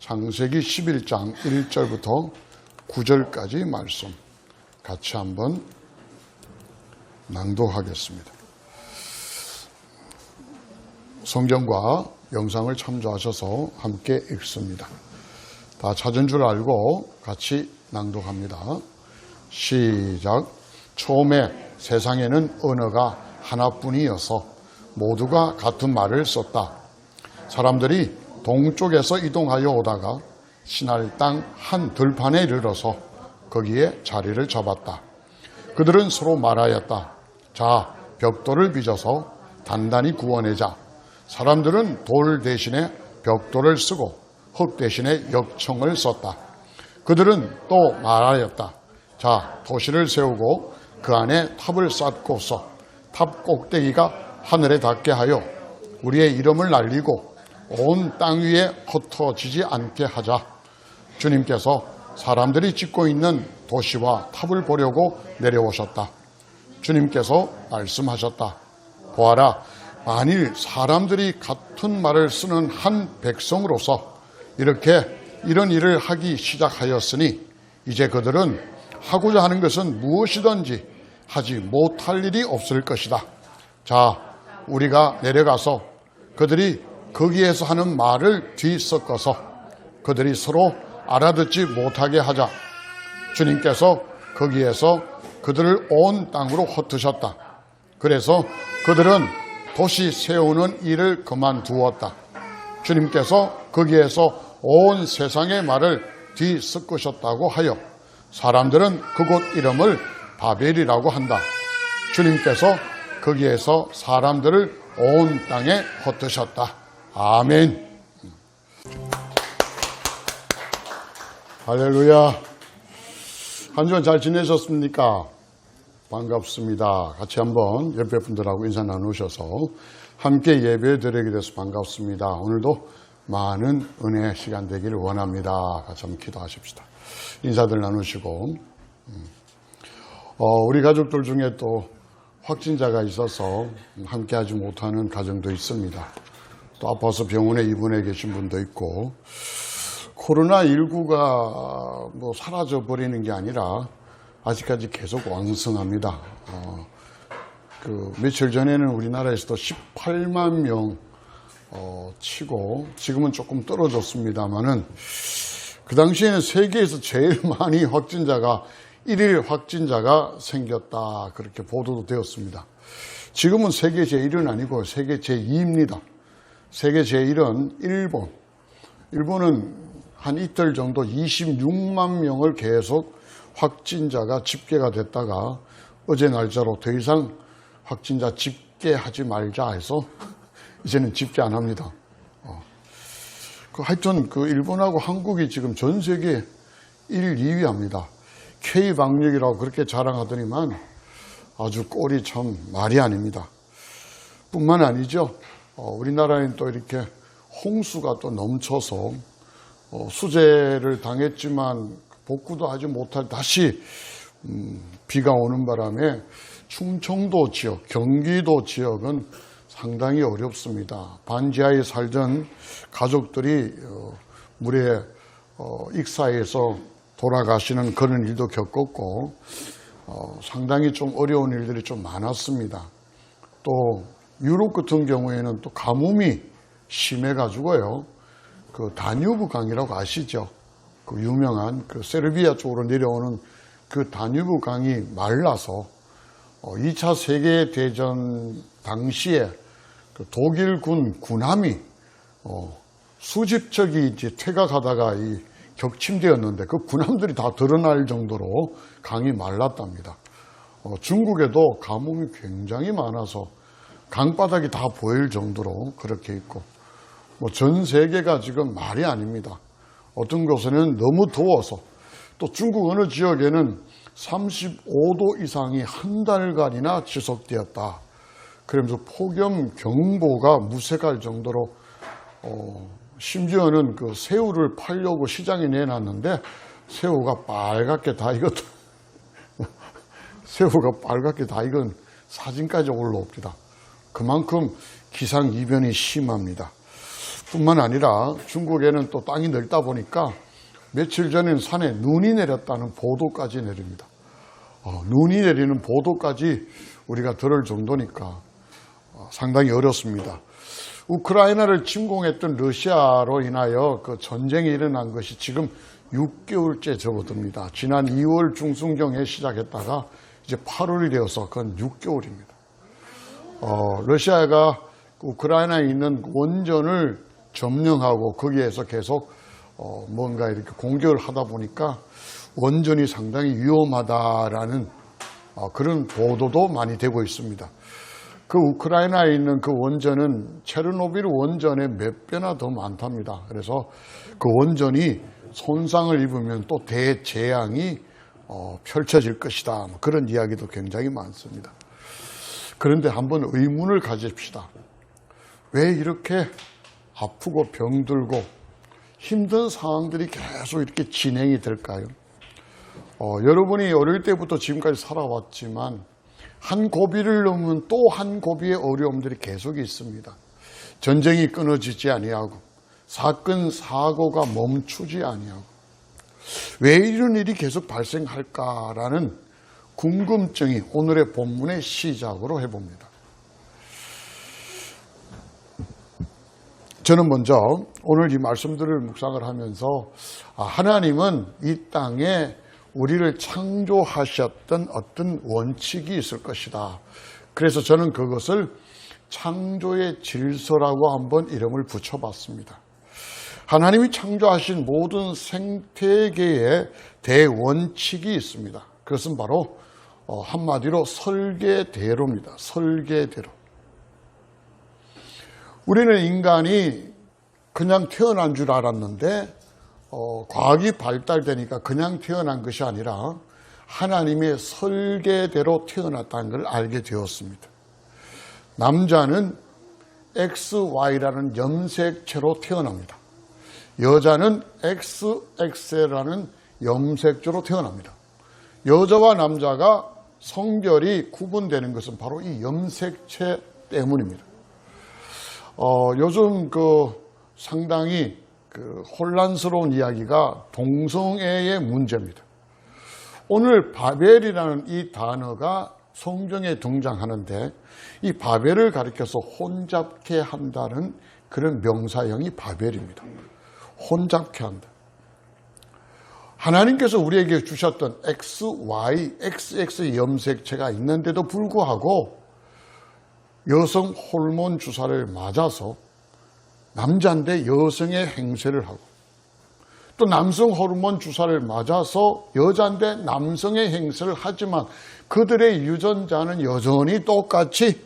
창세기 11장 1절부터 9절까지 말씀 같이 한번 낭독하겠습니다. 성경과 영상을 참조하셔서 함께 읽습니다. 다 찾은 줄 알고 같이 낭독합니다. 시작. 처음에 세상에는 언어가 하나뿐이어서 모두가 같은 말을 썼다. 사람들이 동쪽에서 이동하여 오다가 시날 땅 한 들판에 이르러서 거기에 자리를 잡았다. 그들은 서로 말하였다. 자, 벽돌을 빚어서 단단히 구워내자. 사람들은 돌 대신에 벽돌을 쓰고 흙 대신에 역청을 썼다. 그들은 또 말하였다. 자, 도시를 세우고 그 안에 탑을 쌓고서 탑 꼭대기가 하늘에 닿게 하여 우리의 이름을 날리고 온 땅 위에 흩어지지 않게 하자. 주님께서 사람들이 짓고 있는 도시와 탑을 보려고 내려오셨다. 주님께서 말씀하셨다. 보아라, 만일 사람들이 같은 말을 쓰는 한 백성으로서 이런 일을 하기 시작하였으니 이제 그들은 하고자 하는 것은 무엇이든지 하지 못할 일이 없을 것이다. 자, 우리가 내려가서 그들이 거기에서 하는 말을 뒤섞어서 그들이 서로 알아듣지 못하게 하자. 주님께서 거기에서 그들을 온 땅으로 흩으셨다. 그래서 그들은 도시 세우는 일을 그만두었다. 주님께서 거기에서 온 세상의 말을 뒤섞으셨다고 하여 사람들은 그곳 이름을 바벨이라고 한다. 주님께서 거기에서 사람들을 온 땅에 흩으셨다. 아멘. 할렐루야. 한 주간 잘 지내셨습니까? 반갑습니다. 같이 한번 옆에 분들하고 인사 나누셔서 함께 예배 드리게 돼서 반갑습니다. 오늘도 많은 은혜의 시간 되기를 원합니다. 같이 한번 기도하십시다. 인사들 나누시고 우리 가족들 중에 또 확진자가 있어서 함께 하지 못하는 가정도 있습니다. 또 아파서 병원에 입원해 계신 분도 있고 코로나19가 뭐 사라져 버리는 게 아니라 아직까지 계속 왕성합니다. 며칠 전에는 우리나라에서도 18만 명 치고 지금은 조금 떨어졌습니다만은 그 당시에는 세계에서 제일 많이 일일 확진자가 생겼다. 그렇게 보도도 되었습니다. 지금은 세계 제1은 아니고 세계 제2입니다. 세계 제1은 일본. 일본은 한 이틀 정도 26만 명을 계속 확진자가 집계가 됐다가 어제 날짜로 더 이상 확진자 집계하지 말자 해서 이제는 집계 안 합니다. 하여튼 일본하고 한국이 지금 전 세계 1, 2위 합니다. K방역이라고 그렇게 자랑하더니만 아주 꼴이 참 말이 아닙니다. 뿐만 아니죠. 우리나라에는 또 이렇게 홍수가 또 넘쳐서 수재를 당했지만 복구도 하지 못할 다시 비가 오는 바람에 충청도 지역, 경기도 지역은 상당히 어렵습니다. 반지하에 살던 가족들이 물에 익사해서 돌아가시는 그런 일도 겪었고 상당히 좀 어려운 일들이 좀 많았습니다. 또 유럽 같은 경우에는 또 가뭄이 심해가지고요. 다뉴브 강이라고 아시죠? 유명한 세르비아 쪽으로 내려오는 다뉴브 강이 말라서 2차 세계대전 당시에 독일군 군함이 수십 척이 이제 퇴각하다가 격침되었는데 그 군함들이 다 드러날 정도로 강이 말랐답니다. 중국에도 가뭄이 굉장히 많아서 강바닥이 다 보일 정도로 그렇게 있고 전 세계가 지금 말이 아닙니다. 어떤 곳에는 너무 더워서 또 중국 어느 지역에는 35도 이상이 한 달간이나 지속되었다. 그러면서 폭염 경보가 무색할 정도로 심지어는 새우를 팔려고 시장에 내놨는데 새우가 빨갛게 다 익었다. 새우가 빨갛게 다 익은 사진까지 올라옵니다. 그만큼 기상이변이 심합니다. 뿐만 아니라 중국에는 또 땅이 넓다 보니까 며칠 전에는 산에 눈이 내렸다는 보도까지 내립니다. 눈이 내리는 보도까지 우리가 들을 정도니까 상당히 어렵습니다. 우크라이나를 침공했던 러시아로 인하여 그 전쟁이 일어난 것이 지금 6개월째 접어듭니다. 지난 2월 중순경에 시작했다가 이제 8월이 되어서 그건 6개월입니다. 러시아가 우크라이나에 있는 원전을 점령하고 거기에서 계속 뭔가 이렇게 공격을 하다 보니까 원전이 상당히 위험하다라는 그런 보도도 많이 되고 있습니다. 그 우크라이나에 있는 그 원전은 체르노빌 원전의 몇 배나 더 많답니다. 그래서 그 원전이 손상을 입으면 또 대재앙이 펼쳐질 것이다. 그런 이야기도 굉장히 많습니다. 그런데 한번 의문을 가집시다. 왜 이렇게 아프고 병들고 힘든 상황들이 계속 이렇게 진행이 될까요? 여러분이 어릴 때부터 지금까지 살아왔지만 한 고비를 넘으면 또 한 고비의 어려움들이 계속 있습니다. 전쟁이 끊어지지 아니하고 사건, 사고가 멈추지 아니하고 왜 이런 일이 계속 발생할까라는 궁금증이 오늘의 본문의 시작으로 해봅니다. 저는 먼저 오늘 이 말씀들을 묵상을 하면서 하나님은 이 땅에 우리를 창조하셨던 어떤 원칙이 있을 것이다. 그래서 저는 그것을 창조의 질서라고 한번 이름을 붙여봤습니다. 하나님이 창조하신 모든 생태계에 대원칙이 있습니다. 그것은 바로 한마디로 설계대로입니다. 설계대로. 우리는 인간이 그냥 태어난 줄 알았는데 과학이 발달되니까 그냥 태어난 것이 아니라 하나님의 설계대로 태어났다는 걸 알게 되었습니다. 남자는 XY라는 염색체로 태어납니다. 여자는 XX라는 염색체로 태어납니다. 여자와 남자가 성별이 구분되는 것은 바로 이 염색체 때문입니다. 요즘 상당히 혼란스러운 이야기가 동성애의 문제입니다. 오늘 바벨이라는 이 단어가 성경에 등장하는데 이 바벨을 가리켜서 혼잡케 한다는 그런 명사형이 바벨입니다. 혼잡케 한다. 하나님께서 우리에게 주셨던 XY, XX 염색체가 있는데도 불구하고 여성 호르몬 주사를 맞아서 남자인데 여성의 행세를 하고 또 남성 호르몬 주사를 맞아서 여자인데 남성의 행세를 하지만 그들의 유전자는 여전히 똑같이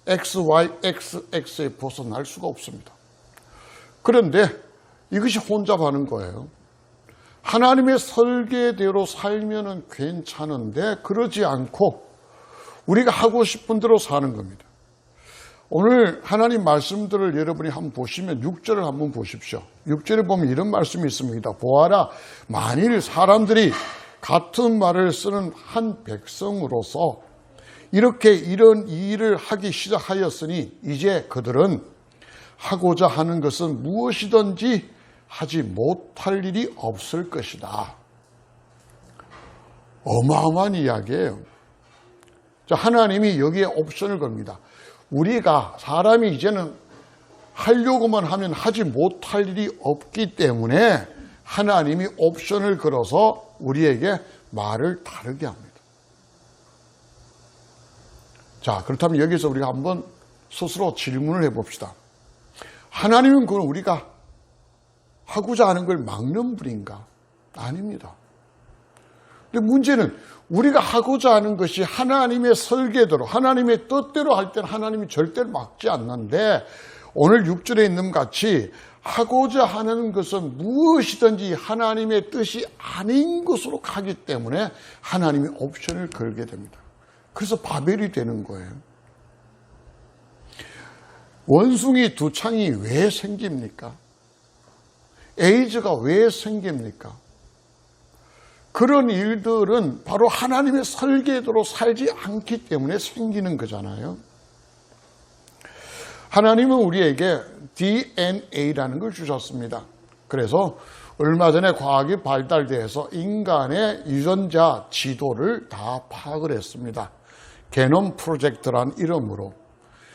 XYXX에 벗어날 수가 없습니다. 그런데 이것이 혼잡하는 거예요. 하나님의 설계대로 살면은 괜찮은데 그러지 않고 우리가 하고 싶은 대로 사는 겁니다. 오늘 하나님 말씀들을 여러분이 한번 보시면 6절을 한번 보십시오. 6절에 보면 이런 말씀이 있습니다. 보아라, 만일 사람들이 같은 말을 쓰는 한 백성으로서 이렇게 이런 일을 하기 시작하였으니 이제 그들은 하고자 하는 것은 무엇이든지 하지 못할 일이 없을 것이다. 어마어마한 이야기예요. 자, 하나님이 여기에 옵션을 겁니다. 우리가 사람이 이제는 하려고만 하면 하지 못할 일이 없기 때문에 하나님이 옵션을 걸어서 우리에게 말을 다르게 합니다. 자, 그렇다면 여기서 우리가 한번 스스로 질문을 해봅시다. 하나님은 그건 우리가 하고자 하는 걸 막는 분인가? 아닙니다. 근데 문제는 우리가 하고자 하는 것이 하나님의 설계대로 하나님의 뜻대로 할 때는 하나님이 절대로 막지 않는데 오늘 6절에 있는 것 같이 하고자 하는 것은 무엇이든지 하나님의 뜻이 아닌 것으로 가기 때문에 하나님이 옵션을 걸게 됩니다. 그래서 바벨이 되는 거예요. 원숭이 두 창이 왜 생깁니까? 에이즈가 왜 생깁니까? 그런 일들은 바로 하나님의 설계대로 살지 않기 때문에 생기는 거잖아요. 하나님은 우리에게 DNA라는 걸 주셨습니다. 그래서 얼마 전에 과학이 발달돼서 인간의 유전자 지도를 다 파악을 했습니다. 게놈 프로젝트란 이름으로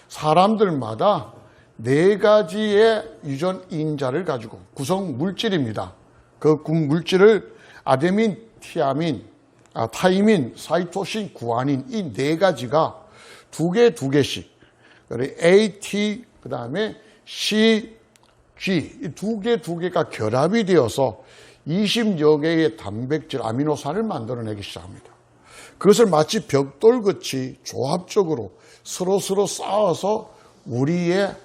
사람들마다 4가지의 유전인자를 가지고 구성 물질입니다. 그 물질을 아데닌, 타이민, 사이토신, 구아닌 이 4가지가 2개씩 A, T, 그 다음에 C, G 이 2개가 결합이 되어서 20여 개의 단백질, 아미노산을 만들어내기 시작합니다. 그것을 마치 벽돌같이 조합적으로 서로 쌓아서 우리의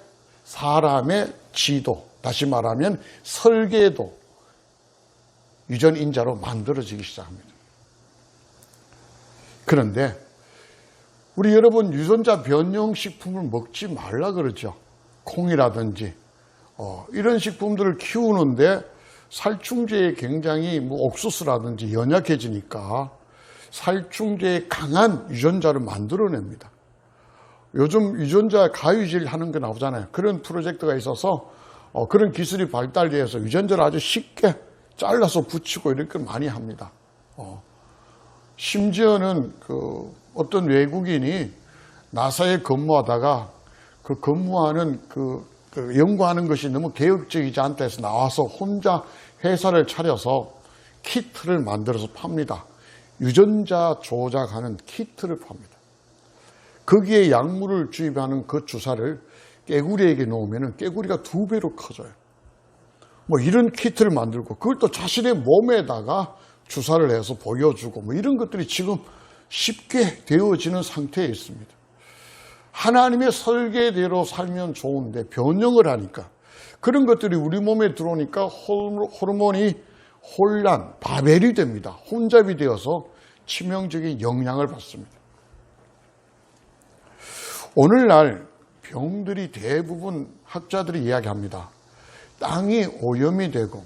사람의 지도, 다시 말하면 설계도, 유전인자로 만들어지기 시작합니다. 그런데 우리 여러분 유전자 변형식품을 먹지 말라 그러죠. 콩이라든지 이런 식품들을 키우는데 살충제에 굉장히 옥수수라든지 연약해지니까 살충제에 강한 유전자를 만들어냅니다. 요즘 유전자 가위질 하는 거 나오잖아요. 그런 프로젝트가 있어서 그런 기술이 발달돼서 유전자를 아주 쉽게 잘라서 붙이고 이렇게 많이 합니다. 심지어는 어떤 외국인이 나사에 근무하다가 그 근무하는 연구하는 것이 너무 개혁적이지 않다 해서 나와서 혼자 회사를 차려서 키트를 만들어서 팝니다. 유전자 조작하는 키트를 팝니다. 거기에 약물을 주입하는 그 주사를 깨구리에게 놓으면 깨구리가 2배로 커져요. 이런 키트를 만들고 그걸 또 자신의 몸에다가 주사를 해서 보여주고 이런 것들이 지금 쉽게 되어지는 상태에 있습니다. 하나님의 설계대로 살면 좋은데 변형을 하니까 그런 것들이 우리 몸에 들어오니까 호르몬이 혼란, 바벨이 됩니다. 혼잡이 되어서 치명적인 영향을 받습니다. 오늘날 병들이 대부분 학자들이 이야기합니다. 땅이 오염이 되고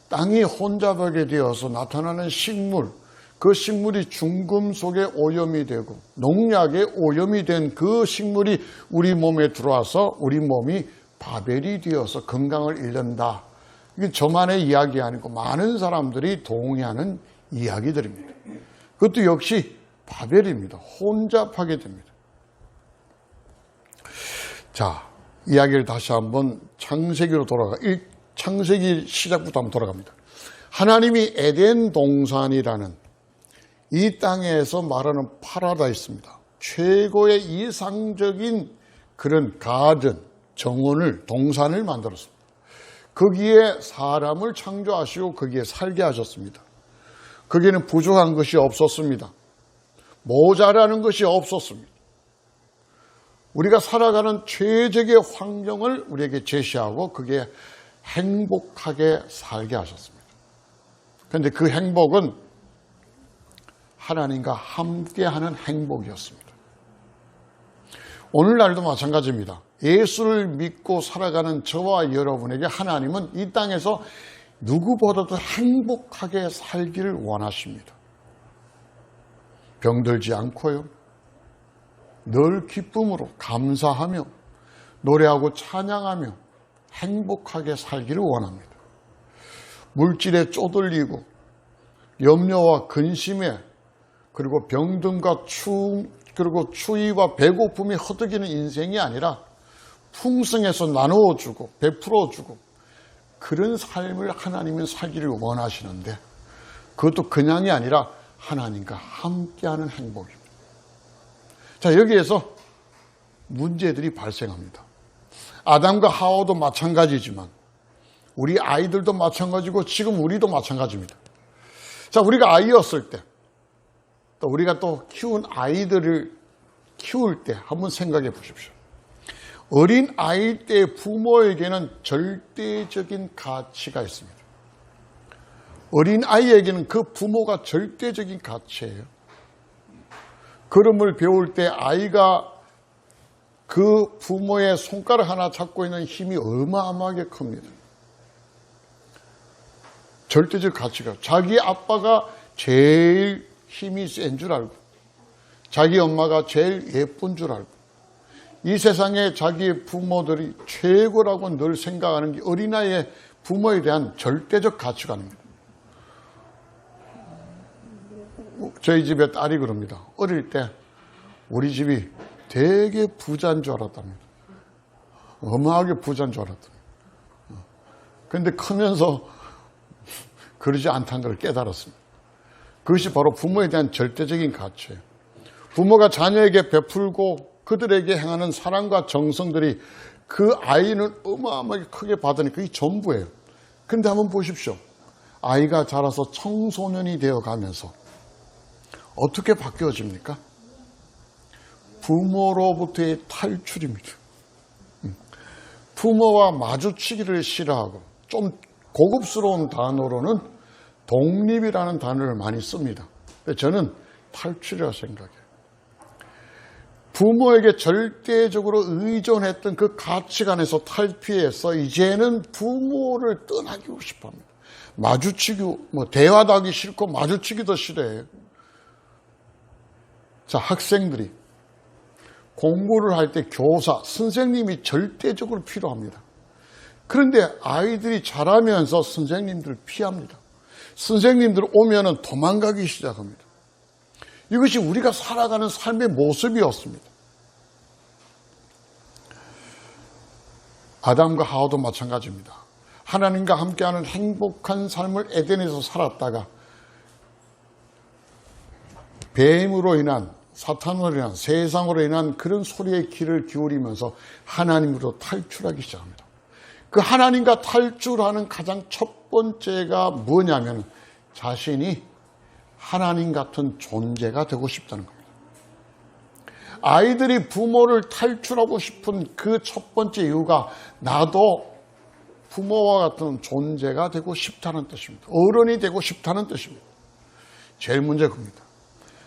땅이 혼잡하게 되어서 나타나는 식물, 그 식물이 중금속에 오염이 되고 농약에 오염이 된 그 식물이 우리 몸에 들어와서 우리 몸이 바벨이 되어서 건강을 잃는다. 이게 저만의 이야기 아니고 많은 사람들이 동의하는 이야기들입니다. 그것도 역시 바벨입니다. 혼잡하게 됩니다. 자, 이야기를 다시 한번 창세기로 창세기 시작부터 한번 돌아갑니다. 하나님이 에덴 동산이라는 이 땅에서 말하는 파라다이스입니다. 최고의 이상적인 그런 가든, 정원을, 동산을 만들었습니다. 거기에 사람을 창조하시고 거기에 살게 하셨습니다. 거기에는 부족한 것이 없었습니다. 모자라는 것이 없었습니다. 우리가 살아가는 최적의 환경을 우리에게 제시하고 그게 행복하게 살게 하셨습니다. 그런데 그 행복은 하나님과 함께하는 행복이었습니다. 오늘날도 마찬가지입니다. 예수를 믿고 살아가는 저와 여러분에게 하나님은 이 땅에서 누구보다도 행복하게 살기를 원하십니다. 병들지 않고요. 늘 기쁨으로 감사하며 노래하고 찬양하며 행복하게 살기를 원합니다. 물질에 쪼들리고 염려와 근심에 그리고 병듦과 그리고 추위와 배고픔이 허덕이는 인생이 아니라 풍성해서 나누어주고 베풀어주고 그런 삶을 하나님은 살기를 원하시는데 그것도 그냥이 아니라 하나님과 함께하는 행복입니다. 자, 여기에서 문제들이 발생합니다. 아담과 하와도 마찬가지지만 우리 아이들도 마찬가지고 지금 우리도 마찬가지입니다. 자, 우리가 아이였을 때 또 우리가 또 키운 아이들을 키울 때 한번 생각해 보십시오. 어린 아이 때 부모에게는 절대적인 가치가 있습니다. 어린 아이에게는 그 부모가 절대적인 가치예요. 걸음을 배울 때 아이가 그 부모의 손가락 하나 잡고 있는 힘이 어마어마하게 큽니다. 절대적 가치가 자기 아빠가 제일 힘이 센 줄 알고 자기 엄마가 제일 예쁜 줄 알고 이 세상에 자기의 부모들이 최고라고 늘 생각하는 게 어린아이의 부모에 대한 절대적 가치관입니다. 저희 집에 딸이 그럽니다. 어릴 때 우리 집이 되게 부자인 줄 알았답니다. 어마하게 부자인 줄 알았답니다. 그런데 크면서 그러지 않다는 걸 깨달았습니다. 그것이 바로 부모에 대한 절대적인 가치예요. 부모가 자녀에게 베풀고 그들에게 행하는 사랑과 정성들이 그 아이는 어마어마하게 크게 받으니 그게 전부예요. 그런데 한번 보십시오. 아이가 자라서 청소년이 되어가면서 어떻게 바뀌어집니까? 부모로부터의 탈출입니다. 부모와 마주치기를 싫어하고 좀 고급스러운 단어로는 독립이라는 단어를 많이 씁니다. 근데 저는 탈출이라고 생각해요. 부모에게 절대적으로 의존했던 그 가치관에서 탈피해서 이제는 부모를 떠나기고 싶어합니다. 마주치기, 대화도 하기 싫고 마주치기도 싫어해요. 자, 학생들이 공부를 할 때 교사, 선생님이 절대적으로 필요합니다. 그런데 아이들이 자라면서 선생님들을 피합니다. 선생님들 오면은 도망가기 시작합니다. 이것이 우리가 살아가는 삶의 모습이었습니다. 아담과 하와도 마찬가지입니다. 하나님과 함께하는 행복한 삶을 에덴에서 살았다가 뱀으로 인한, 사탄으로 인한, 세상으로 인한 그런 소리에 귀를 기울이면서 하나님으로 탈출하기 시작합니다. 그 하나님과 탈출하는 가장 첫 번째가 뭐냐면 자신이 하나님 같은 존재가 되고 싶다는 겁니다. 아이들이 부모를 탈출하고 싶은 그 첫 번째 이유가 나도 부모와 같은 존재가 되고 싶다는 뜻입니다. 어른이 되고 싶다는 뜻입니다. 제일 문제가 그겁니다.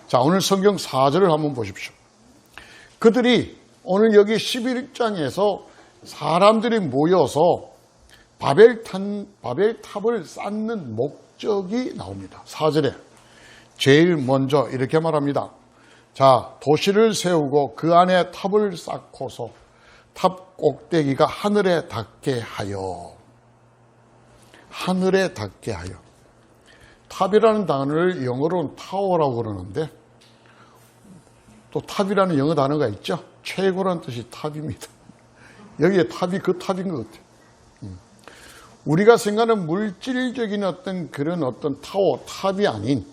자, 오늘 성경 4절을 한번 보십시오. 그들이 오늘 여기 11장에서 사람들이 모여서 바벨탑을 쌓는 목적이 나옵니다. 4절에 제일 먼저 이렇게 말합니다. 자, 도시를 세우고 그 안에 탑을 쌓고서 탑 꼭대기가 하늘에 닿게 하여. 하늘에 닿게 하여. 탑이라는 단어를 영어로는 타워라고 그러는데 또 탑이라는 영어 단어가 있죠. 최고라는 뜻이 탑입니다. 여기에 탑이 그 탑인 것 같아요. 우리가 생각하는 물질적인 그런 타워, 탑이 아닌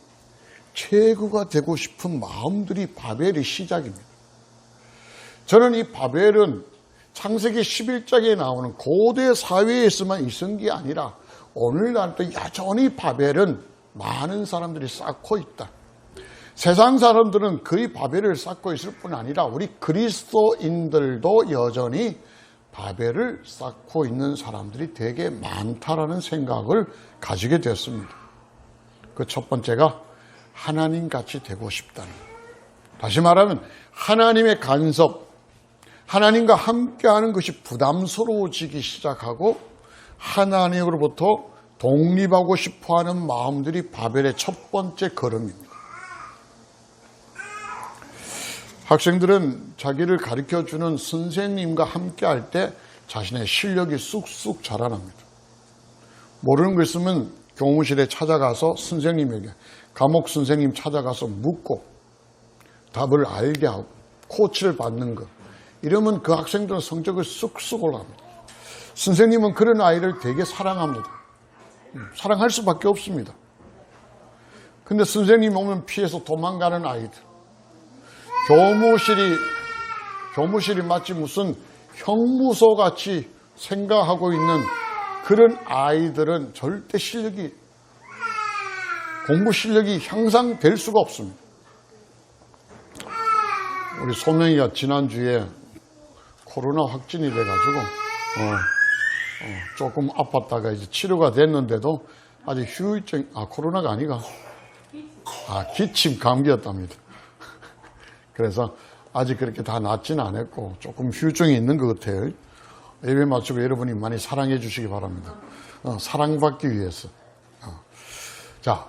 최고가 되고 싶은 마음들이 바벨의 시작입니다. 저는 이 바벨은 창세기 11장에 나오는 고대 사회에서만 있은 게 아니라 오늘날도 여전히 바벨은 많은 사람들이 쌓고 있다. 세상 사람들은 거의 바벨을 쌓고 있을 뿐 아니라 우리 그리스도인들도 여전히 바벨을 쌓고 있는 사람들이 되게 많다라는 생각을 가지게 됐습니다. 그 첫 번째가 하나님같이 되고 싶다는 거예요. 다시 말하면 하나님의 간섭, 하나님과 함께하는 것이 부담스러워지기 시작하고 하나님으로부터 독립하고 싶어하는 마음들이 바벨의 첫 번째 걸음입니다. 학생들은 자기를 가르쳐주는 선생님과 함께할 때 자신의 실력이 쑥쑥 자라납니다. 모르는 거 있으면 교무실에 찾아가서 선생님에게, 과목 선생님 찾아가서 묻고 답을 알게 하고 코치를 받는 것. 이러면 그 학생들은 성적을 쑥쑥 올라갑니다. 선생님은 그런 아이를 되게 사랑합니다. 사랑할 수밖에 없습니다. 근데 선생님 오면 피해서 도망가는 아이들. 교무실이 마치 무슨 형무소 같이 생각하고 있는 그런 아이들은 절대 공부 실력이 향상될 수가 없습니다. 우리 소명이가 지난주에 코로나 확진이 돼가지고 조금 아팠다가 이제 치료가 됐는데도 아직 후유증, 코로나가 아니가, 기침 감기였답니다. 그래서 아직 그렇게 다 낫지는 않았고 조금 후유증이 있는 것 같아요. 예배 마치고 여러분이 많이 사랑해 주시기 바랍니다. 사랑받기 위해서. 자,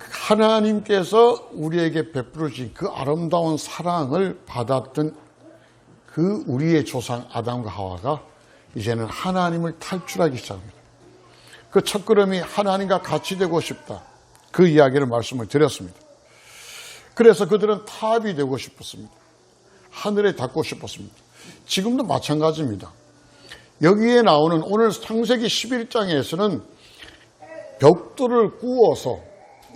하나님께서 우리에게 베풀어 주신 그 아름다운 사랑을 받았던 그 우리의 조상 아담과 하와가 이제는 하나님을 탈출하기 시작합니다. 그 첫걸음이 하나님과 같이 되고 싶다. 그 이야기를 말씀을 드렸습니다. 그래서 그들은 탑이 되고 싶었습니다. 하늘에 닿고 싶었습니다. 지금도 마찬가지입니다. 여기에 나오는 오늘 창세기 11장에서는 벽돌을 구워서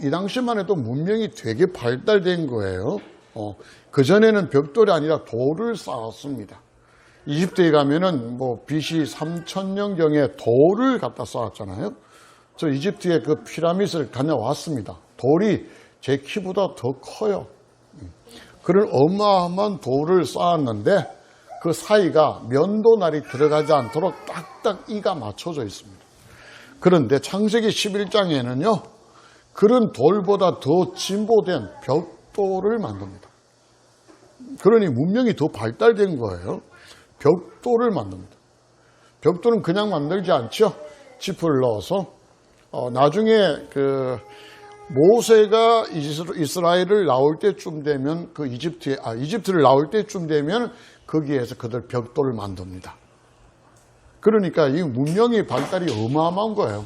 이 당시만 해도 문명이 되게 발달된 거예요. 그전에는 벽돌이 아니라 돌을 쌓았습니다. 이집트에 가면은 BC 3000년경에 돌을 갖다 쌓았잖아요. 저 이집트의 그 피라미드를 다녀왔습니다. 돌이 제 키보다 더 커요. 그런 어마어마한 돌을 쌓았는데 그 사이가 면도날이 들어가지 않도록 딱딱 이가 맞춰져 있습니다. 그런데 창세기 11장에는요, 그런 돌보다 더 진보된 벽돌을 만듭니다. 그러니 문명이 더 발달된 거예요. 벽돌을 만듭니다. 벽돌은 그냥 만들지 않죠. 짚을 넣어서 나중에 그 모세가 이스라엘을 나올 때쯤 되면 이집트를 나올 때쯤 되면 거기에서 그들 벽돌을 만듭니다. 그러니까 이 문명의 발달이 어마어마한 거예요.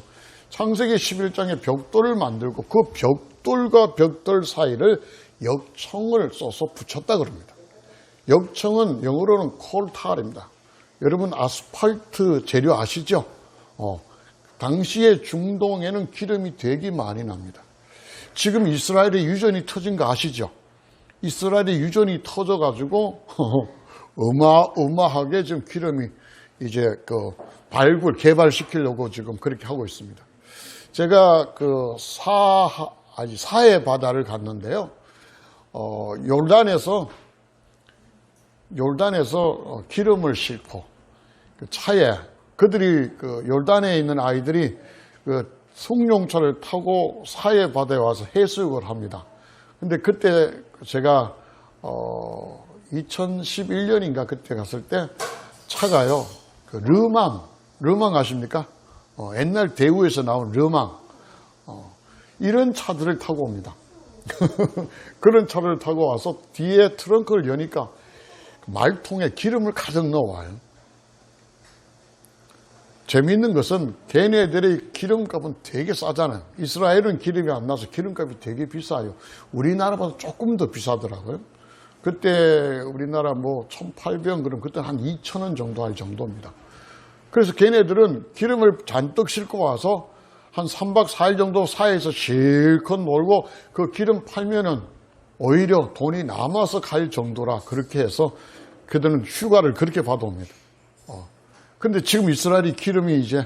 창세기 11장에 벽돌을 만들고 그 벽돌과 벽돌 사이를 역청을 써서 붙였다 그럽니다. 역청은 영어로는 콜탈입니다. 여러분 아스팔트 재료 아시죠? 당시에 중동에는 기름이 되게 많이 납니다. 지금 이스라엘의 유전이 터진 거 아시죠? 이스라엘의 유전이 터져가지고 어마어마하게 지금 기름이 이제 개발시키려고 지금 그렇게 하고 있습니다. 제가 사해 바다를 갔는데요. 요르단에서 기름을 싣고 그 차에 그들이 요르단에 있는 아이들이 승용차를 타고 사해 바다에 와서 해수욕을 합니다. 근데 그때 제가 2011년인가 그때 갔을 때 차가요. 르망 아십니까? 옛날 대우에서 나온 르망. 이런 차들을 타고 옵니다. 그런 차를 타고 와서 뒤에 트렁크를 여니까 말통에 기름을 가득 넣어와요. 재미있는 것은 걔네들의 기름값은 되게 싸잖아요. 이스라엘은 기름이 안 나서 기름값이 되게 비싸요. 우리나라보다 조금 더 비싸더라고요. 그때 우리나라 1,800원 그럼 그때 한 2,000원 정도 할 정도입니다. 그래서 걔네들은 기름을 잔뜩 싣고 와서 한 3박 4일 정도 사이에서 실컷 놀고 그 기름 팔면은 오히려 돈이 남아서 갈 정도라 그렇게 해서 그들은 휴가를 그렇게 받아옵니다. 근데 지금 이스라엘이 기름이 이제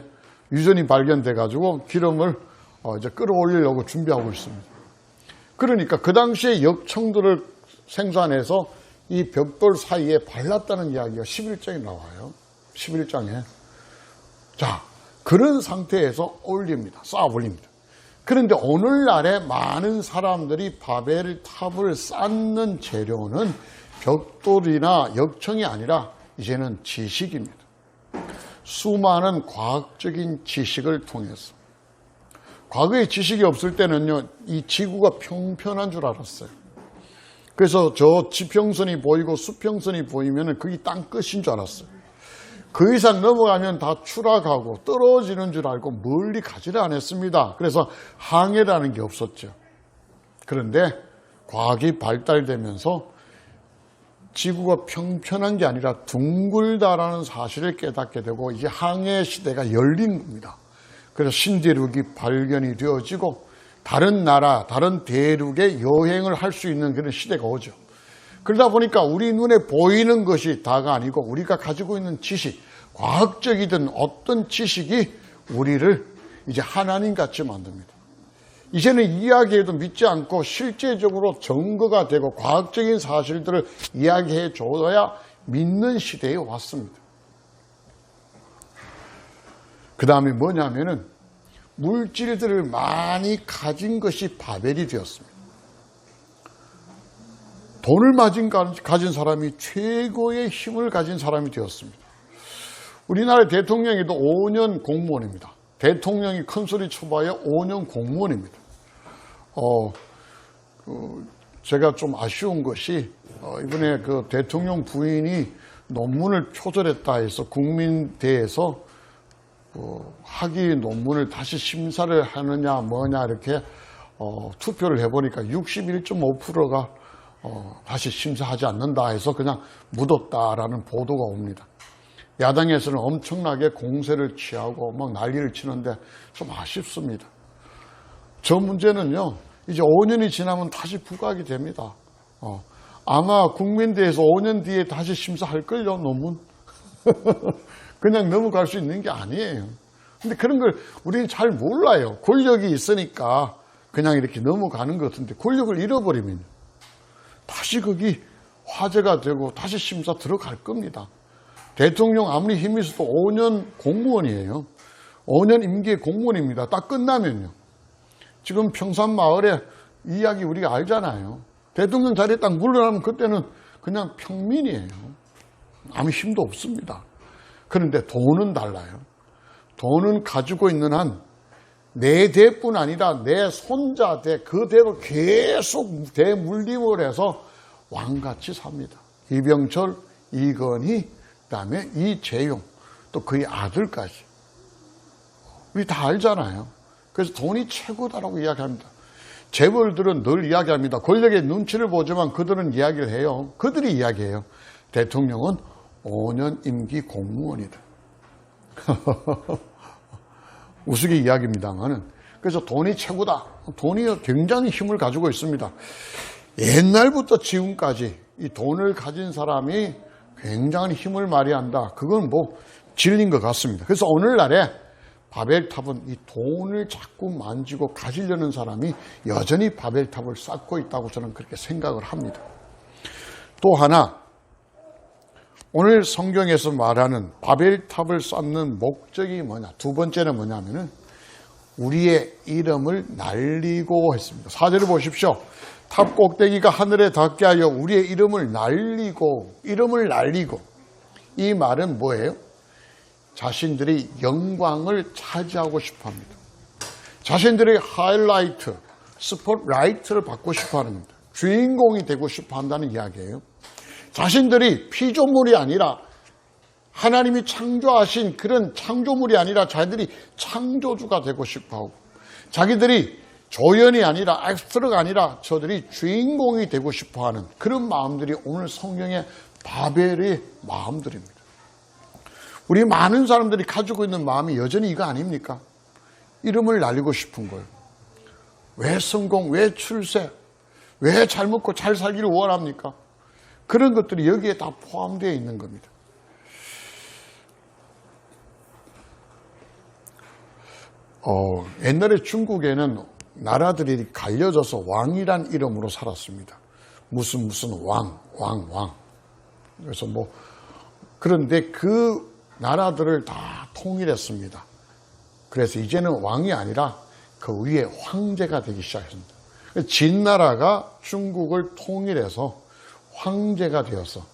유전이 발견돼 가지고 기름을 이제 끌어올리려고 준비하고 있습니다. 그러니까 그 당시에 역청들을 생산해서 이 벽돌 사이에 발랐다는 이야기가 11장에 나와요. 11장에. 자, 그런 상태에서 쌓아 올립니다. 그런데 오늘날에 많은 사람들이 바벨 탑을 쌓는 재료는 벽돌이나 역청이 아니라 이제는 지식입니다. 수많은 과학적인 지식을 통해서. 과거에 지식이 없을 때는요, 이 지구가 평평한 줄 알았어요. 그래서 저 지평선이 보이고 수평선이 보이면 그게 땅 끝인 줄 알았어요. 그 이상 넘어가면 다 추락하고 떨어지는 줄 알고 멀리 가지를 않았습니다. 그래서 항해라는 게 없었죠. 그런데 과학이 발달되면서 지구가 평평한 게 아니라 둥글다라는 사실을 깨닫게 되고 이제 항해 시대가 열린 겁니다. 그래서 신대륙이 발견이 되어지고 다른 나라, 다른 대륙에 여행을 할 수 있는 그런 시대가 오죠. 그러다 보니까 우리 눈에 보이는 것이 다가 아니고 우리가 가지고 있는 지식, 과학적이든 어떤 지식이 우리를 이제 하나님같이 만듭니다. 이제는 이야기해도 믿지 않고 실제적으로 증거가 되고 과학적인 사실들을 이야기해 줘야 믿는 시대에 왔습니다. 그 다음에 뭐냐면은 물질들을 많이 가진 것이 바벨이 되었습니다. 돈을 가진 사람이 최고의 힘을 가진 사람이 되었습니다. 우리나라 대통령이도 5년 공무원입니다. 대통령이 큰 소리 쳐봐야 5년 공무원입니다. 제가 좀 아쉬운 것이 이번에 그 대통령 부인이 논문을 표절했다 해서 국민대에서 학위 논문을 다시 심사를 하느냐 뭐냐 이렇게 투표를 해보니까 61.5%가 다시 심사하지 않는다 해서 그냥 묻었다라는 보도가 옵니다. 야당에서는 엄청나게 공세를 취하고 막 난리를 치는데 좀 아쉽습니다. 저 문제는요, 이제 5년이 지나면 다시 부각이 됩니다. 아마 국민대에서 5년 뒤에 다시 심사할걸요, 논문. 그냥 넘어갈 수 있는 게 아니에요. 근데 그런 걸 우리는 잘 몰라요. 권력이 있으니까 그냥 이렇게 넘어가는 것 같은데 권력을 잃어버리면 다시 거기 화제가 되고 다시 심사 들어갈 겁니다. 대통령 아무리 힘이 있어도 5년 공무원이에요. 5년 임기 공무원입니다. 딱 끝나면요. 지금 평산마을에 이야기 우리가 알잖아요. 대통령 자리에 딱 물러나면 그때는 그냥 평민이에요. 아무 힘도 없습니다. 그런데 돈은 달라요. 돈은 가지고 있는 한 내 대뿐 아니라 내 손자 대 그 대로 계속 대물림을 해서 왕같이 삽니다. 이병철, 이건희, 그다음에 이재용, 또 그의 아들까지. 우리 다 알잖아요. 그래서 돈이 최고다라고 이야기합니다. 재벌들은 늘 이야기합니다. 권력의 눈치를 보지만 그들은 이야기를 해요. 그들이 이야기해요. 대통령은 5년 임기 공무원이다. 우스개 이야기입니다만은. 그래서 돈이 최고다. 돈이 굉장히 힘을 가지고 있습니다. 옛날부터 지금까지 이 돈을 가진 사람이 굉장히 힘을 발휘한다. 그건 뭐 진리인 것 같습니다. 그래서 오늘날에 바벨탑은 이 돈을 자꾸 만지고 가지려는 사람이 여전히 바벨탑을 쌓고 있다고 저는 그렇게 생각을 합니다. 또 하나, 오늘 성경에서 말하는 바벨탑을 쌓는 목적이 뭐냐? 두 번째는 뭐냐면은 우리의 이름을 날리고 했습니다. 4절을 보십시오. 탑 꼭대기가 하늘에 닿게 하여 우리의 이름을 날리고, 이 말은 뭐예요? 자신들이 영광을 차지하고 싶어 합니다. 자신들의 하이라이트, 스포트라이트를 받고 싶어 하는 겁니다. 주인공이 되고 싶어 한다는 이야기예요. 자신들이 피조물이 아니라 하나님이 창조하신 그런 창조물이 아니라 자기들이 창조주가 되고 싶어하고, 자기들이 조연이 아니라 엑스트라가 아니라 저들이 주인공이 되고 싶어하는 그런 마음들이 오늘 성경의 바벨의 마음들입니다. 우리 많은 사람들이 가지고 있는 마음이 여전히 이거 아닙니까? 이름을 날리고 싶은 거예요. 왜 성공, 왜 출세, 왜 잘 먹고 잘 살기를 원합니까? 그런 것들이 여기에 다 포함되어 있는 겁니다. 옛날에 중국에는 나라들이 갈려져서 왕이란 이름으로 살았습니다. 무슨 왕. 그래서 그런데 그 나라들을 다 통일했습니다. 그래서 이제는 왕이 아니라 그 위에 황제가 되기 시작했습니다. 진나라가 중국을 통일해서 황제가 되어서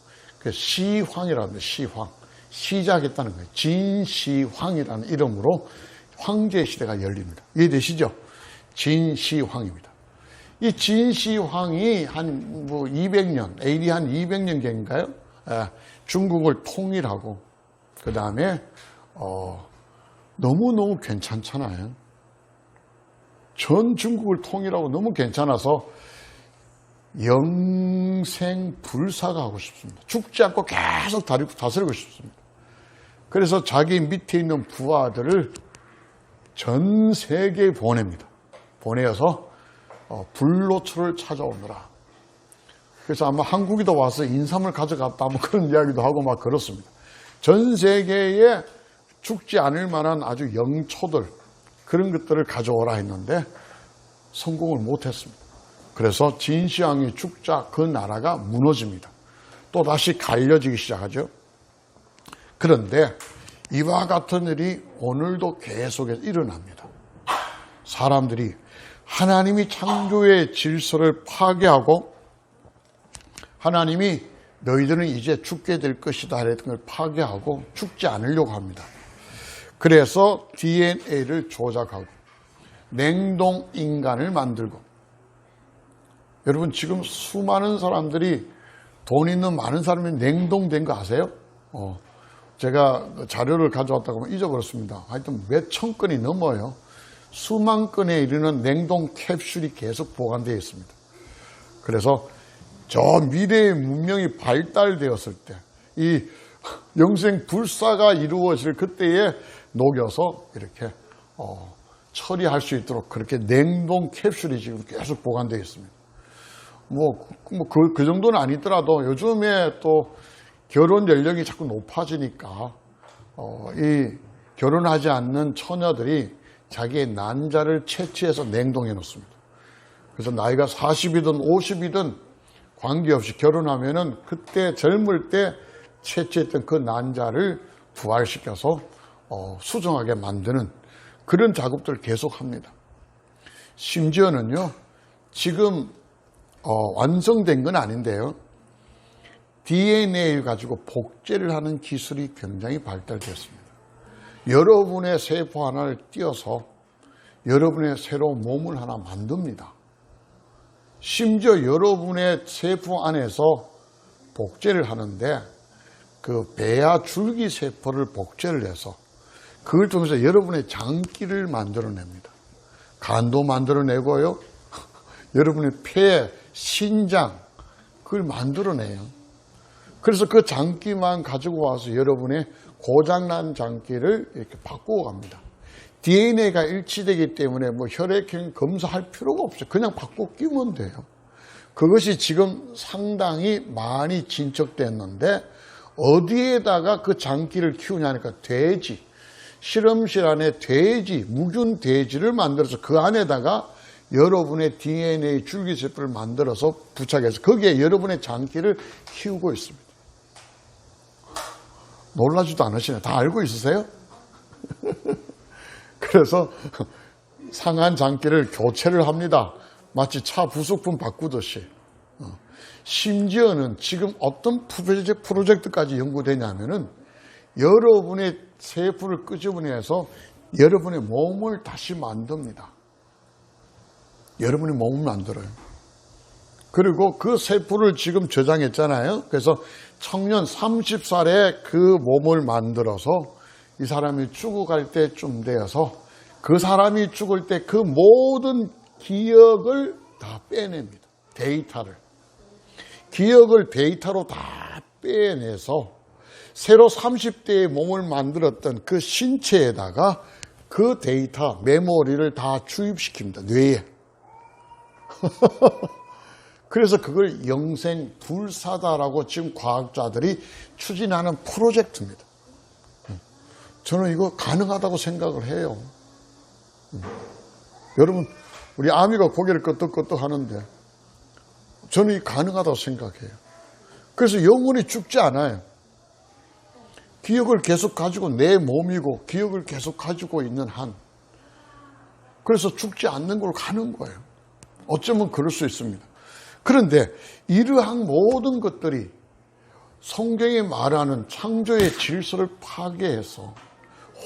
시황이라고 합니다. 시황. 시작했다는 거예요. 진시황이라는 이름으로 황제 시대가 열립니다. 이해되시죠? 진시황입니다. 이 진시황이 한 200년, AD 한 200년경인가요? 중국을 통일하고, 그 다음에, 너무너무 괜찮잖아요. 전 중국을 통일하고 너무 괜찮아서 영생불사가 하고 싶습니다. 죽지 않고 계속 다스리고 싶습니다. 그래서 자기 밑에 있는 부하들을 전 세계에 보냅니다. 보내어서 불로초를 찾아오느라. 그래서 아마 한국에도 와서 인삼을 가져갔다 뭐 그런 이야기도 하고 막 그렇습니다. 전 세계에 죽지 않을 만한 아주 영초들, 그런 것들을 가져오라 했는데 성공을 못했습니다. 그래서 진시황이 죽자 그 나라가 무너집니다. 또 다시 갈려지기 시작하죠. 그런데 이와 같은 일이 오늘도 계속해서 일어납니다. 사람들이 하나님이 창조의 질서를 파괴하고 하나님이 너희들은 이제 죽게 될 것이다 했던 걸 파괴하고 죽지 않으려고 합니다. 그래서 DNA를 조작하고 냉동 인간을 만들고, 여러분 지금 수많은 사람들이 돈 있는 많은 사람이 냉동된 거 아세요? 제가 자료를 가져왔다고 하면 잊어버렸습니다. 하여튼 몇천 건이 넘어요. 수만 건에 이르는 냉동 캡슐이 계속 보관되어 있습니다. 그래서 저 미래의 문명이 발달되었을 때, 이 영생 불사가 이루어질 그때에 녹여서 이렇게 처리할 수 있도록 그렇게 냉동 캡슐이 지금 계속 보관되어 있습니다. 그 정도는 아니더라도 요즘에 또 결혼 연령이 자꾸 높아지니까 이 결혼하지 않는 처녀들이 자기의 난자를 채취해서 냉동해 놓습니다. 그래서 나이가 40이든 50이든 관계없이 결혼하면은 그때 젊을 때 채취했던 그 난자를 부활시켜서 수정하게 만드는 그런 작업들을 계속합니다. 심지어는요, 지금 완성된 건 아닌데요, DNA를 가지고 복제를 하는 기술이 굉장히 발달되었습니다. 여러분의 세포 하나를 띄어서 여러분의 새로운 몸을 하나 만듭니다. 심지어 여러분의 세포 안에서 복제를 하는데 그 배아 줄기 세포를 복제를 해서 그걸 통해서 여러분의 장기를 만들어냅니다. 간도 만들어내고요, 여러분의 폐, 신장, 그걸 만들어내요. 그래서 그 장기만 가지고 와서 여러분의 고장난 장기를 이렇게 바꾸어 갑니다. DNA가 일치되기 때문에 혈액형 검사할 필요가 없어요. 그냥 바꿔 끼우면 돼요. 그것이 지금 상당히 많이 진척됐는데 어디에다가 그 장기를 키우냐니까 돼지, 실험실 안에 돼지, 무균 돼지를 만들어서 그 안에다가 여러분의 DNA 줄기세포를 만들어서 부착해서 거기에 여러분의 장기를 키우고 있습니다. 놀라지도 않으시네. 다 알고 있으세요? 그래서 상한 장기를 교체를 합니다. 마치 차 부속품 바꾸듯이. 심지어는 지금 어떤 프로젝트까지 연구되냐면은 여러분의 세포를 끄집어내서 여러분의 몸을 다시 만듭니다. 여러분의 몸을 만들어요. 그리고 그 세포를 지금 저장했잖아요. 그래서 청년 30살에 그 몸을 만들어서 이 사람이 죽어갈 때쯤 되어서 그 사람이 죽을 때 그 모든 기억을 다 빼냅니다. 데이터를. 기억을 데이터로 다 빼내서 새로 30대의 몸을 만들었던 그 신체에다가 그 데이터, 메모리를 다 주입시킵니다. 뇌에. 그래서 그걸 영생불사다라고 지금 과학자들이 추진하는 프로젝트입니다. 저는 이거 가능하다고 생각을 해요. 여러분, 우리 아미가 고개를 끄덕끄덕 하는데 저는 이 가능하다고 생각해요. 그래서 영원히 죽지 않아요. 기억을 계속 가지고 내 몸이고 기억을 계속 가지고 있는 한, 그래서 죽지 않는 걸 가는 거예요. 어쩌면 그럴 수 있습니다. 그런데 이러한 모든 것들이 성경이 말하는 창조의 질서를 파괴해서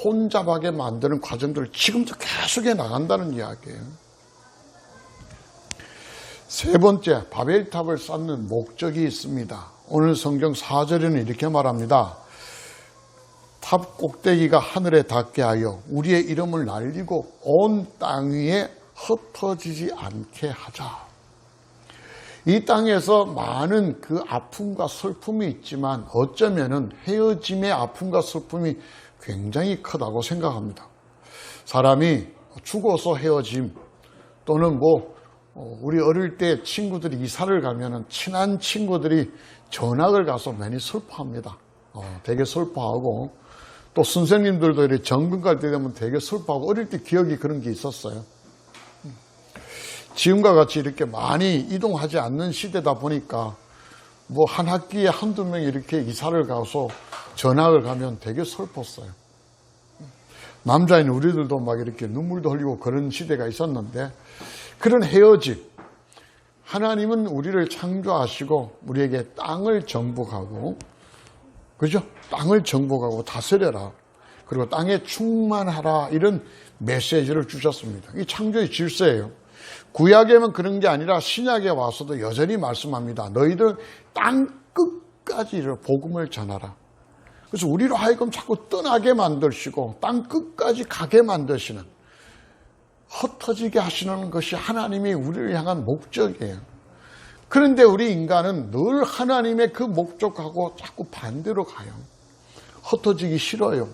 혼잡하게 만드는 과정들을 지금도 계속해 나간다는 이야기예요. 세 번째, 바벨탑을 쌓는 목적이 있습니다. 오늘 성경 4절에는 이렇게 말합니다. 탑 꼭대기가 하늘에 닿게 하여 우리의 이름을 날리고 온 땅 위에 흩어지지 않게 하자. 이 땅에서 많은 그 아픔과 슬픔이 있지만 어쩌면은 헤어짐의 아픔과 슬픔이 굉장히 크다고 생각합니다. 사람이 죽어서 헤어짐, 또는 우리 어릴 때 친구들이 이사를 가면은 친한 친구들이 전학을 가서 많이 슬퍼합니다. 되게 슬퍼하고, 또 선생님들도 이렇게 정근 갈 때 되면 되게 슬퍼하고, 어릴 때 기억이 그런 게 있었어요. 지금과 같이 이렇게 많이 이동하지 않는 시대다 보니까 한 학기에 한두 명이 이렇게 이사를 가서 전학을 가면 되게 슬펐어요. 남자인 우리들도 막 이렇게 눈물도 흘리고 그런 시대가 있었는데, 그런 헤어짐, 하나님은 우리를 창조하시고 우리에게 땅을 정복하고, 그죠? 땅을 정복하고 다스려라, 그리고 땅에 충만하라, 이런 메시지를 주셨습니다. 이 창조의 질서예요. 구약에만 그런 게 아니라 신약에 와서도 여전히 말씀합니다. 너희들 땅 끝까지 복음을 전하라. 그래서 우리로 하여금 자꾸 떠나게 만드시고 땅 끝까지 가게 만드시는, 흩어지게 하시는 것이 하나님이 우리를 향한 목적이에요. 그런데 우리 인간은 늘 하나님의 그 목적하고 자꾸 반대로 가요. 흩어지기 싫어요.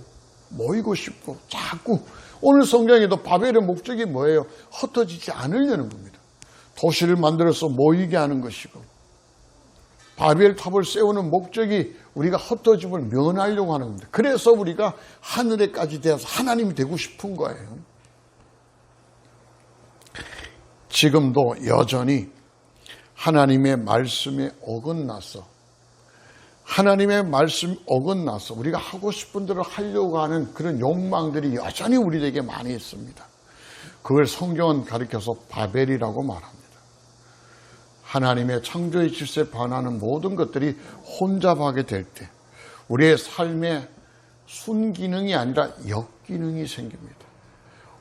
모이고 싶고 자꾸. 오늘 성경에도 바벨의 목적이 뭐예요? 흩어지지 않으려는 겁니다. 도시를 만들어서 모이게 하는 것이고, 바벨탑을 세우는 목적이 우리가 흩어짐을 면하려고 하는 겁니다. 그래서 우리가 하늘에까지 되어서 하나님이 되고 싶은 거예요. 지금도 여전히 하나님의 말씀에 어긋나서, 하나님의 말씀 어긋나서 우리가 하고 싶은 대로 하려고 하는 그런 욕망들이 여전히 우리에게 많이 있습니다. 그걸 성경은 가리켜서 바벨이라고 말합니다. 하나님의 창조의 질서에 반하는 모든 것들이 혼잡하게 될 때 우리의 삶에 순기능이 아니라 역기능이 생깁니다.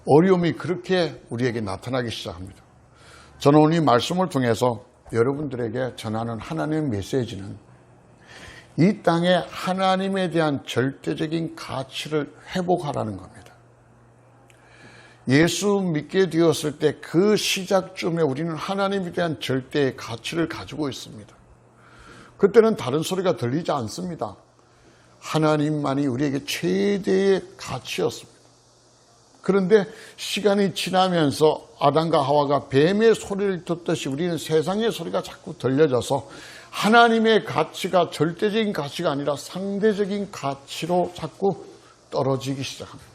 어려움이 그렇게 우리에게 나타나기 시작합니다. 저는 오늘 이 말씀을 통해서 여러분들에게 전하는 하나님의 메시지는 이 땅에 하나님에 대한 절대적인 가치를 회복하라는 겁니다. 예수 믿게 되었을 때 그 시작쯤에 우리는 하나님에 대한 절대의 가치를 가지고 있습니다. 그때는 다른 소리가 들리지 않습니다. 하나님만이 우리에게 최대의 가치였습니다. 그런데 시간이 지나면서 아담과 하와가 뱀의 소리를 듣듯이 우리는 세상의 소리가 자꾸 들려져서 하나님의 가치가 절대적인 가치가 아니라 상대적인 가치로 자꾸 떨어지기 시작합니다.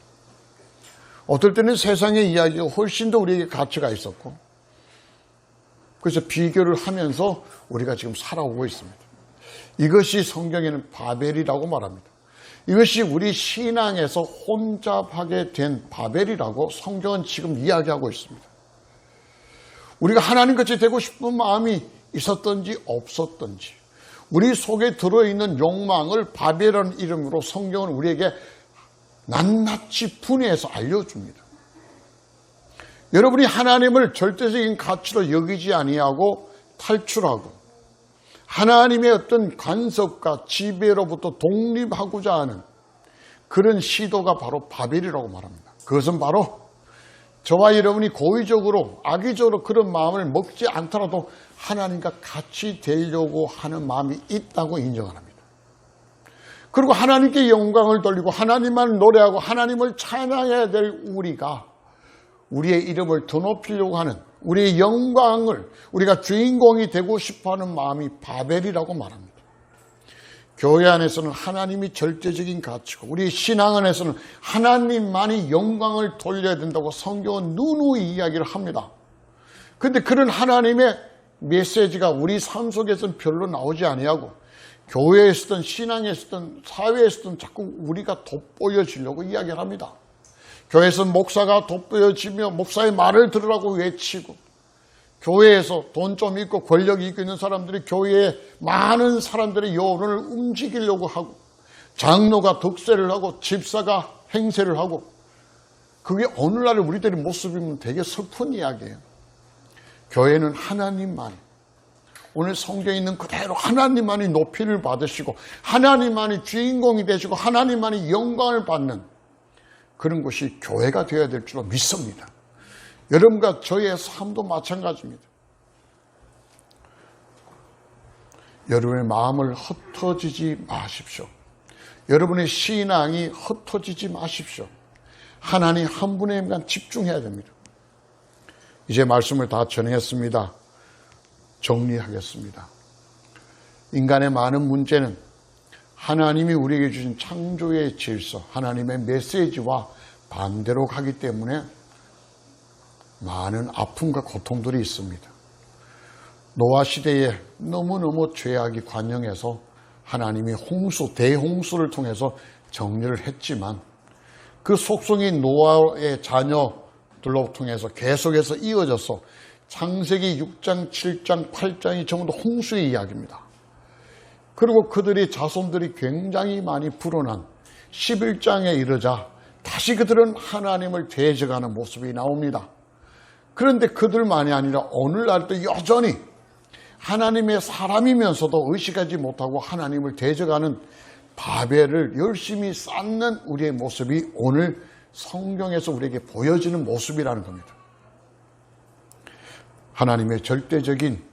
어떨 때는 세상의 이야기가 훨씬 더 우리에게 가치가 있었고, 그래서 비교를 하면서 우리가 지금 살아오고 있습니다. 이것이 성경에는 바벨이라고 말합니다. 이것이 우리 신앙에서 혼잡하게 된 바벨이라고 성경은 지금 이야기하고 있습니다. 우리가 하나님같이 되고 싶은 마음이 있었든지 없었든지 우리 속에 들어있는 욕망을 바벨이라는 이름으로 성경은 우리에게 낱낱이 분해해서 알려줍니다. 여러분이 하나님을 절대적인 가치로 여기지 아니하고 탈출하고 하나님의 어떤 간섭과 지배로부터 독립하고자 하는 그런 시도가 바로 바벨이라고 말합니다. 그것은 바로 저와 여러분이 고의적으로 악의적으로 그런 마음을 먹지 않더라도 하나님과 같이 되려고 하는 마음이 있다고 인정합니다. 그리고 하나님께 영광을 돌리고 하나님만 노래하고 하나님을 찬양해야 될 우리가 우리의 이름을 더 높이려고 하는 우리의 영광을 우리가 주인공이 되고 싶어하는 마음이 바벨이라고 말합니다. 교회 안에서는 하나님이 절대적인 가치고 우리 신앙 안에서는 하나님만이 영광을 돌려야 된다고 성경은 누누이 이야기를 합니다. 그런데 그런 하나님의 메시지가 우리 삶 속에서는 별로 나오지 아니하고 교회에서든 신앙에서든 사회에서든 자꾸 우리가 돋보여지려고 이야기를 합니다. 교회에서 목사가 돋보여지며 목사의 말을 들으라고 외치고 교회에서 돈 좀 있고 권력이 있는 사람들이 교회에 많은 사람들의 여론을 움직이려고 하고 장로가 득세를 하고 집사가 행세를 하고 그게 오늘날의 우리들의 모습이면 되게 슬픈 이야기예요. 교회는 하나님만 오늘 성경에 있는 그대로 하나님만이 높이를 받으시고 하나님만이 주인공이 되시고 하나님만이 영광을 받는 그런 것이 교회가 되어야 될 줄로 믿습니다. 여러분과 저의 삶도 마찬가지입니다. 여러분의 마음을 흩어지지 마십시오. 여러분의 신앙이 흩어지지 마십시오. 하나님 한 분에만 집중해야 됩니다. 이제 말씀을 다 전했습니다. 정리하겠습니다. 인간의 많은 문제는 하나님이 우리에게 주신 창조의 질서, 하나님의 메시지와 반대로 가기 때문에 많은 아픔과 고통들이 있습니다. 노아 시대에 너무너무 죄악이 관영해서 하나님이 홍수, 대홍수를 통해서 정리를 했지만 그 속성이 노아의 자녀들로 통해서 계속해서 이어져서 창세기 6장, 7장, 8장이 전부 다 홍수의 이야기입니다. 그리고 그들의 자손들이 굉장히 많이 불어난 11장에 이르자 다시 그들은 하나님을 대적하는 모습이 나옵니다. 그런데 그들만이 아니라 오늘날도 여전히 하나님의 사람이면서도 의식하지 못하고 하나님을 대적하는 바벨을 열심히 쌓는 우리의 모습이 오늘 성경에서 우리에게 보여지는 모습이라는 겁니다. 하나님의 절대적인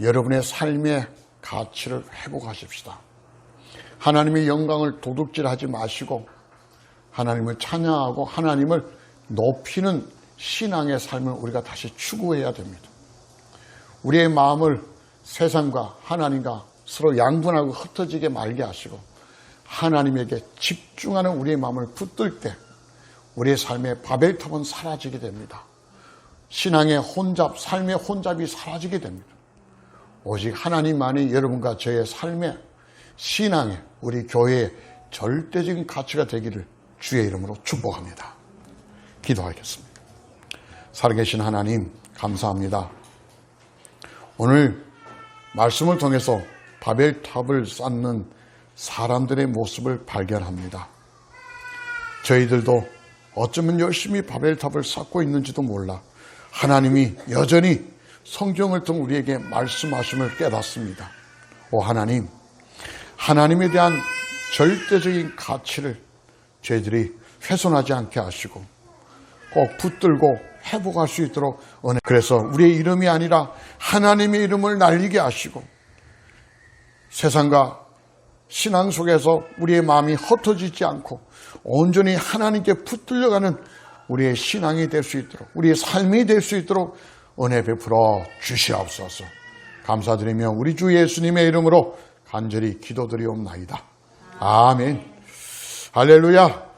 여러분의 삶의 가치를 회복하십시다. 하나님의 영광을 도둑질하지 마시고 하나님을 찬양하고 하나님을 높이는 신앙의 삶을 우리가 다시 추구해야 됩니다. 우리의 마음을 세상과 하나님과 서로 양분하고 흩어지게 말게 하시고 하나님에게 집중하는 우리의 마음을 붙들 때 우리의 삶의 바벨탑은 사라지게 됩니다. 신앙의 혼잡, 삶의 혼잡이 사라지게 됩니다. 오직 하나님만이 여러분과 저의 삶의 신앙의 우리 교회의 절대적인 가치가 되기를 주의 이름으로 축복합니다. 기도하겠습니다. 살아계신 하나님 감사합니다. 오늘 말씀을 통해서 바벨탑을 쌓는 사람들의 모습을 발견합니다. 저희들도 어쩌면 열심히 바벨탑을 쌓고 있는지도 몰라 하나님이 여전히 성경을 통해 우리에게 말씀하심을 깨닫습니다. 오 하나님, 하나님에 대한 절대적인 가치를 저희들이 훼손하지 않게 하시고 꼭 붙들고 회복할 수 있도록 은혜. 그래서 우리의 이름이 아니라 하나님의 이름을 날리게 하시고 세상과 신앙 속에서 우리의 마음이 흩어지지 않고 온전히 하나님께 붙들려가는 우리의 신앙이 될 수 있도록 우리의 삶이 될 수 있도록 은혜 베풀어 주시옵소서. 감사드리며 우리 주 예수님의 이름으로 간절히 기도드리옵나이다. 아멘. 할렐루야.